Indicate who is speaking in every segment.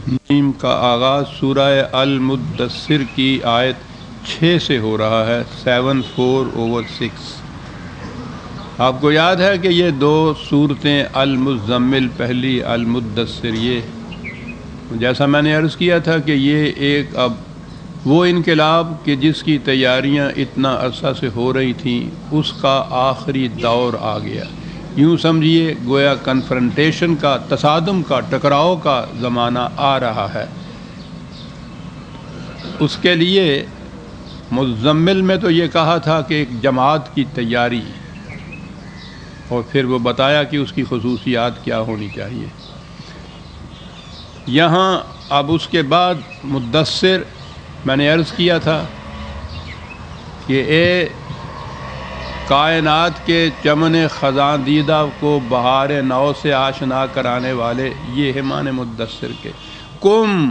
Speaker 1: نیم کا آغاز سورہ المدثر کی آیت 6 سے ہو رہا ہے، 7:4/6۔ آپ کو یاد ہے کہ یہ دو صورتیں المزمل پہلی، المدثر یہ، جیسا میں نے عرض کیا تھا کہ یہ ایک اب وہ انقلاب کہ جس کی تیاریاں اتنا عرصہ سے ہو رہی تھیں اس کا آخری دور آ گیا۔ یوں سمجھیے گویا کنفرنٹیشن کا، تصادم کا، ٹکراؤ کا زمانہ آ رہا ہے۔ اس کے لیے مزمل میں تو یہ کہا تھا کہ ایک جماعت کی تیاری، اور پھر وہ بتایا کہ اس کی خصوصیات کیا ہونی چاہیے۔ یہاں اب اس کے بعد مدثر میں نے عرض کیا تھا کہ اے کائنات کے چمن خزاں دیدہ کو بہار نو سے آشنا کرانے والے، یہ ہے معنی مدثر کے۔ کم،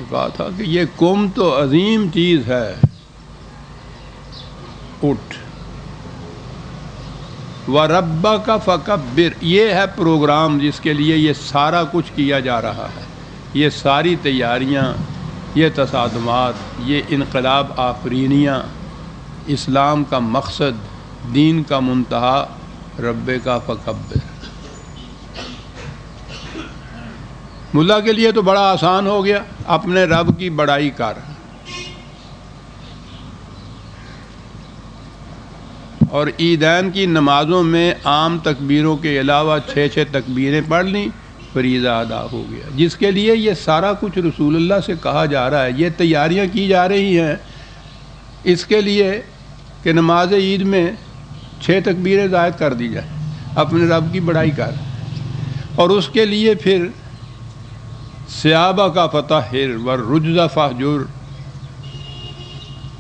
Speaker 1: کہا تھا کہ یہ کم تو عظیم چیز ہے، اٹھ۔ وَرَبَّكَ فَكَبِّرْ، یہ ہے پروگرام جس کے لیے یہ سارا کچھ کیا جا رہا ہے، یہ ساری تیاریاں، یہ تصادمات، یہ انقلاب آفرینیاں، اسلام کا مقصد، دین کا منتہا، رب کا فکبر۔ ملا کے لیے تو بڑا آسان ہو گیا، اپنے رب کی بڑائی کر، اور عیدین کی نمازوں میں عام تکبیروں کے علاوہ 6 تکبیریں پڑھ لیں، فریضہ ادا ہو گیا، جس کے لیے یہ سارا کچھ رسول اللہ سے کہا جا رہا ہے، یہ تیاریاں کی جا رہی ہیں اس کے لیے کہ نماز عید میں 6 تکبیریں زائد کر دی جائیں، اپنے رب کی بڑائی کر، اور اس کے لیے پھر ثیابہ کا فطہر والرجز فہجر،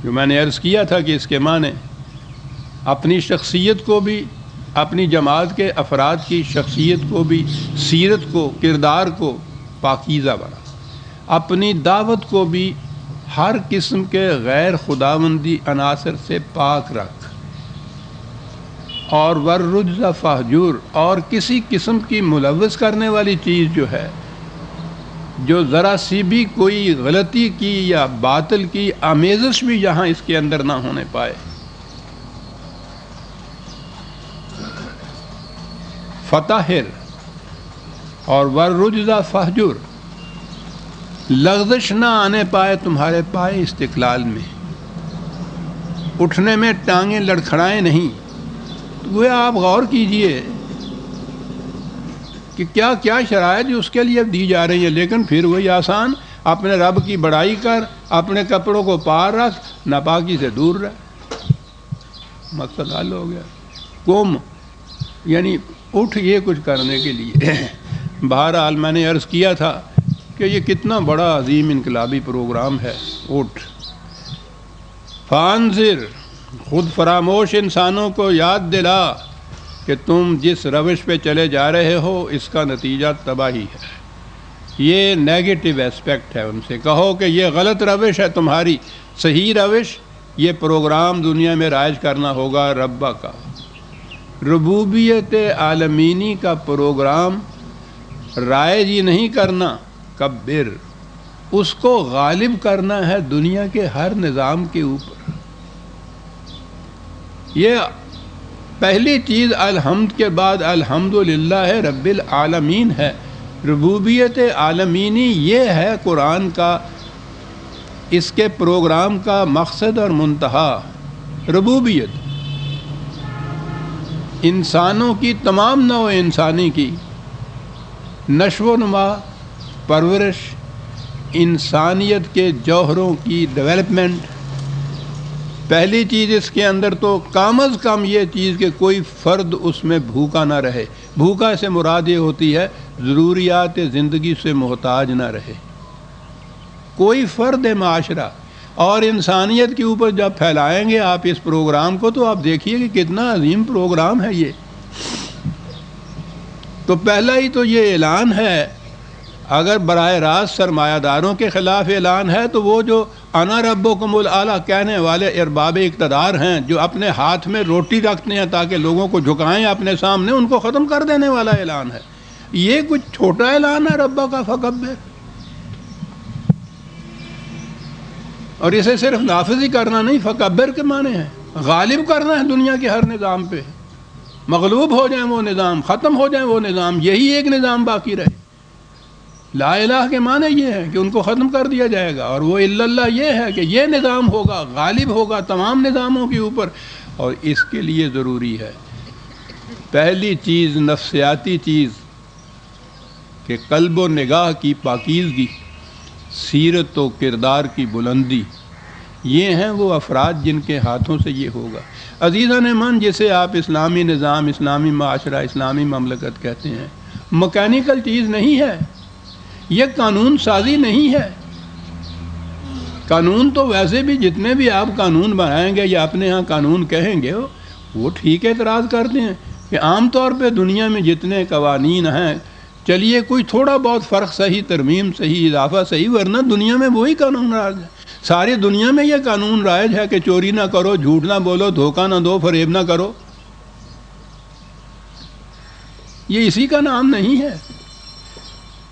Speaker 1: جو میں نے عرض کیا تھا کہ اس کے معنی اپنی شخصیت کو بھی، اپنی جماعت کے افراد کی شخصیت کو بھی، سیرت کو، کردار کو پاکیزہ بنا، اپنی دعوت کو بھی ہر قسم کے غیر خداوندی عناصر سے پاک رکھ، اور والرجز فہجر، اور کسی قسم کی ملوث کرنے والی چیز جو ہے، جو ذرا سی بھی کوئی غلطی کی یا باطل کی آمیزش بھی یہاں اس کے اندر نہ ہونے پائے۔ فطہر اور والرجز فہجر، لغزش نہ آنے پائے تمہارے پائے استقلال میں، اٹھنے میں ٹانگیں لڑکھڑائیں نہیں۔ وہ آپ غور کیجئے کہ کیا کیا شرائط جو اس کے لیے دی جا رہی ہیں، لیکن پھر وہی آسان، اپنے رب کی بڑائی کر، اپنے کپڑوں کو پار رکھ، ناپاکی سے دور رہ، مقصد حل ہو گیا۔ قم یعنی اٹھ، یہ کچھ کرنے کے لیے۔ بہرحال میں نے عرض کیا تھا کہ یہ کتنا بڑا عظیم انقلابی پروگرام ہے، اٹھ۔ فانذر، خود فراموش انسانوں کو یاد دلا کہ تم جس روش پہ چلے جا رہے ہو اس کا نتیجہ تباہی ہے۔ یہ نیگیٹو اسپیکٹ ہے، ان سے کہو کہ یہ غلط روش ہے تمہاری، صحیح روش یہ پروگرام دنیا میں رائج کرنا ہوگا ربا کا، ربوبیت عالمینی کا پروگرام رائج ہی نہیں کرنا، کبر، اس کو غالب کرنا ہے دنیا کے ہر نظام کے اوپر۔ یہ پہلی چیز الحمد کے بعد الحمدللہ رب العالمین ہے، ربوبیت عالمینی یہ ہے قرآن کا، اس کے پروگرام کا مقصد اور منتہا، ربوبیت، انسانوں کی، تمام نوع انسانی کی نشو و نما، پرورش، انسانیت کے جوہروں کی ڈیولپمنٹ۔ پہلی چیز اس کے اندر تو کم از کم یہ چیز کہ کوئی فرد اس میں بھوکا نہ رہے، بھوکا سے مراد یہ ہوتی ہے ضروریات زندگی سے محتاج نہ رہے، کوئی فرد معاشرہ، اور انسانیت کے اوپر جب پھیلائیں گے آپ اس پروگرام کو تو آپ دیکھیے کہ کتنا عظیم پروگرام ہے یہ۔ تو پہلا ہی تو یہ اعلان ہے، اگر براہ راست سرمایہ داروں کے خلاف اعلان ہے تو وہ جو انا ربکم الاعلی کہنے والے ارباب اقتدار ہیں، جو اپنے ہاتھ میں روٹی رکھتے ہیں تاکہ لوگوں کو جھکائیں اپنے سامنے، ان کو ختم کر دینے والا اعلان ہے۔ یہ کچھ چھوٹا اعلان ہے ربا کا فکبر؟ اور اسے صرف نافذ ہی کرنا نہیں، فکبر کے معنی ہے غالب کرنا ہے دنیا کے ہر نظام پہ، مغلوب ہو جائیں وہ نظام، ختم ہو جائیں وہ نظام، یہی ایک نظام باقی رہے۔ لا الہ کے معنی یہ ہے کہ ان کو ختم کر دیا جائے گا، اور وہ الا اللہ یہ ہے کہ یہ نظام ہوگا، غالب ہوگا تمام نظاموں کے اوپر۔ اور اس کے لیے ضروری ہے پہلی چیز، نفسیاتی چیز، کہ قلب و نگاہ کی پاکیزگی، سیرت و کردار کی بلندی۔ یہ ہیں وہ افراد جن کے ہاتھوں سے یہ ہوگا۔ عزیزان من، جسے آپ اسلامی نظام، اسلامی معاشرہ، اسلامی مملکت کہتے ہیں، مکینیکل چیز نہیں ہے، یہ قانون سازی نہیں ہے۔ قانون تو ویسے بھی جتنے بھی آپ قانون بنائیں گے یا اپنے ہاں قانون کہیں گے وہ ٹھیک اعتراض کرتے ہیں کہ عام طور پہ دنیا میں جتنے قوانین ہیں، چلیے کوئی تھوڑا بہت فرق صحیح، ترمیم صحیح، اضافہ صحیح، ورنہ دنیا میں وہی قانون رائج ہے۔ ساری دنیا میں یہ قانون رائج ہے کہ چوری نہ کرو، جھوٹ نہ بولو، دھوکہ نہ دو، فریب نہ کرو۔ یہ اسی کا نام نہیں ہے،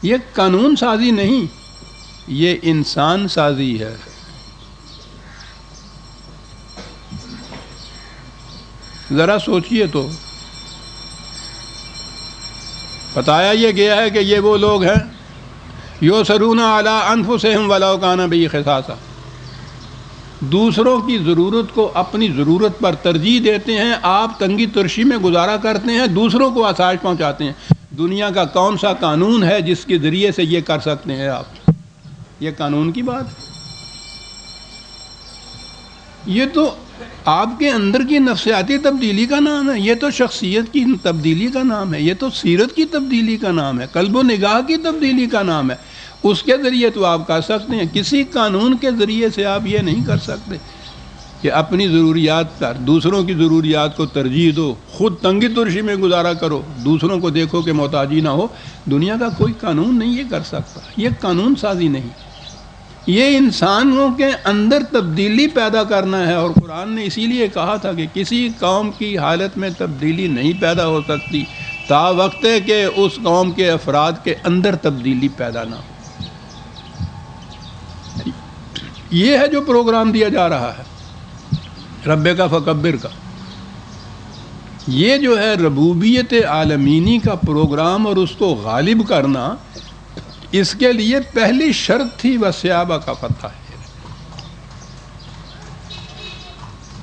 Speaker 1: یہ قانون سازی نہیں، یہ انسان سازی ہے۔ ذرا سوچئے تو، بتایا یہ گیا ہے کہ یہ وہ لوگ ہیں یُؤْثِرُونَ عَلَىٰ أَنفُسِهِمْ وَلَوْ كَانَ بِهِمْ خَصَاصَةٌ، دوسروں کی ضرورت کو اپنی ضرورت پر ترجیح دیتے ہیں۔ آپ تنگی ترشی میں گزارا کرتے ہیں، دوسروں کو آسائش پہنچاتے ہیں۔ دنیا کا کون سا قانون ہے جس کے ذریعے سے یہ کر سکتے ہیں آپ؟ یہ قانون کی بات ہے؟ یہ تو آپ کے اندر کی نفسیاتی تبدیلی کا نام ہے، یہ تو شخصیت کی تبدیلی کا نام ہے، یہ تو سیرت کی تبدیلی کا نام ہے، قلب و نگاہ کی تبدیلی کا نام ہے۔ اس کے ذریعے تو آپ کر سکتے ہیں، کسی قانون کے ذریعے سے آپ یہ نہیں کر سکتے کہ اپنی ضروریات پر دوسروں کی ضروریات کو ترجیح دو، خود تنگی ترشی میں گزارا کرو، دوسروں کو دیکھو کہ محتاجی نہ ہو۔ دنیا کا کوئی قانون نہیں یہ کر سکتا، یہ قانون سازی نہیں، یہ انسانوں کے اندر تبدیلی پیدا کرنا ہے۔ اور قرآن نے اسی لیے کہا تھا کہ کسی قوم کی حالت میں تبدیلی نہیں پیدا ہو سکتی تا وقت ہے کہ اس قوم کے افراد کے اندر تبدیلی پیدا نہ ہو۔ یہ ہے جو پروگرام دیا جا رہا ہے رب کا فکبر کا، یہ جو ہے ربوبیت عالمینی کا پروگرام اور اس کو غالب کرنا، اس کے لیے پہلی شرط تھی وَالصِّحَابَ کا فتح ہے۔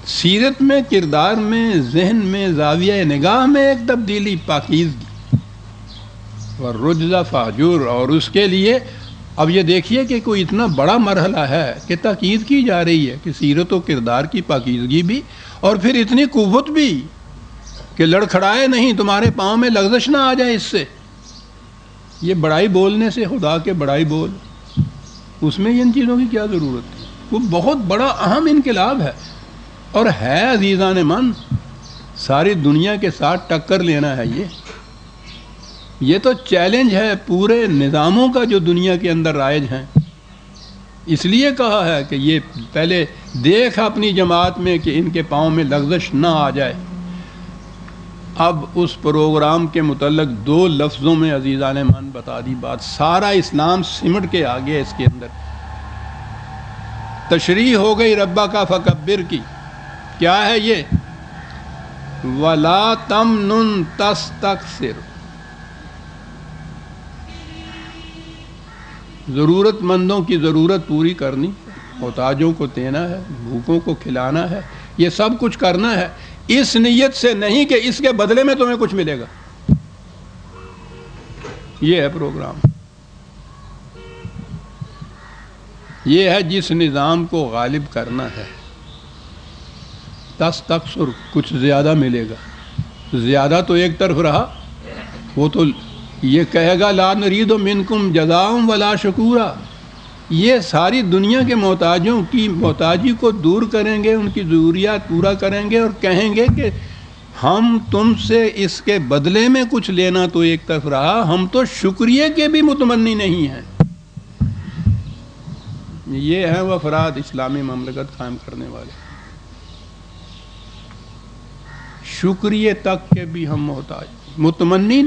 Speaker 1: سیرت میں، کردار میں، ذہن میں، زاویہ نگاہ میں ایک تبدیلی، پاکیزگی، وَالرُّجْزَ فَاهْجُرْ۔ اور اس کے لیے اب یہ دیکھیے کہ کوئی اتنا بڑا مرحلہ ہے کہ تاکید کی جا رہی ہے کہ سیرت و کردار کی پاکیزگی بھی، اور پھر اتنی قوت بھی کہ لڑکھڑائے نہیں، تمہارے پاؤں میں لغزش نہ آ جائے اس سے۔ یہ بڑائی بولنے سے، خدا کے بڑائی بول، اس میں ان چیزوں کی کیا ضرورت ہے؟ وہ بہت بڑا اہم انقلاب ہے، اور ہے عزیزان من، ساری دنیا کے ساتھ ٹکر لینا ہے۔ یہ تو چیلنج ہے پورے نظاموں کا جو دنیا کے اندر رائج ہیں۔ اس لیے کہا ہے کہ یہ پہلے دیکھ اپنی جماعت میں کہ ان کے پاؤں میں لغزش نہ آ جائے۔ اب اس پروگرام کے متعلق 2 لفظوں میں عزیزان من بتا دی بات، سارا اسلام سمٹ کے آ گیا اس کے اندر۔ تشریح ہو گئی ربا کا فکبر کی، کیا ہے یہ؟ وَلَا تَمْنُن تَسْتَكْثِرُ، ضرورت مندوں کی ضرورت پوری کرنی، محتاجوں کو دینا ہے، بھوکوں کو کھلانا ہے، یہ سب کچھ کرنا ہے، اس نیت سے نہیں کہ اس کے بدلے میں تمہیں کچھ ملے گا۔ یہ ہے پروگرام، یہ ہے جس نظام کو غالب کرنا ہے۔ تستکثر، کچھ زیادہ ملے گا۔ زیادہ تو ایک طرف رہا، وہ تو یہ کہے گا لا نرید منکم جزاء ولا شکورا، یہ ساری دنیا کے محتاجوں کی محتاجی کو دور کریں گے، ان کی ضروریات پورا کریں گے، اور کہیں گے کہ ہم تم سے اس کے بدلے میں کچھ لینا تو ایک طرف رہا، ہم تو شکریہ کے بھی متمنی نہیں ہیں۔ یہ ہیں وہ افراد اسلامی مملکت قائم کرنے والے، شکریہ تک کے بھی ہم محتاج، متمنی نہیں۔